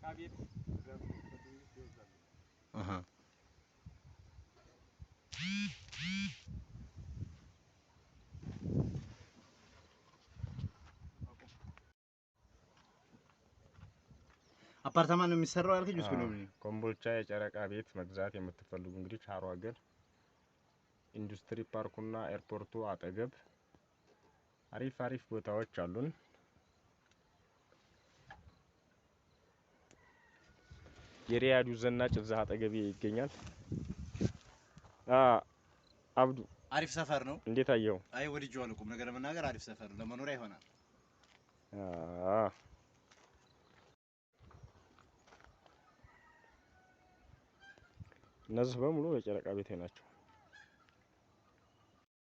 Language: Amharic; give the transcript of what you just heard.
የጨረቃ ቤት ዘም በትንሽ ይወዛል አፓርታማ ነው የሚሰራው ያልከኝ ጁስ ነው ኮምቦልቻ የጨረቃ ቤት መግዛት የምትፈልጉ እንግዲህ ቻሮ ሀገር ኢንዱስትሪ ፓርኩና ኤርፖርቱ አጠገብ አሪፍ ቦታዎች አሉን የሪያዱ ዘናጭ እዛ አጠገብ ይገኛል አብዱ አሪፍ ሰፈር ነው እንዴት አየው አይ ወዲጆዋል ቁም ነገር መናገር አሪፍ ሰፈር ለመኖሪያ ይሆናል እነዚህ በሙሉ የጨረቃ ቤት ናቸው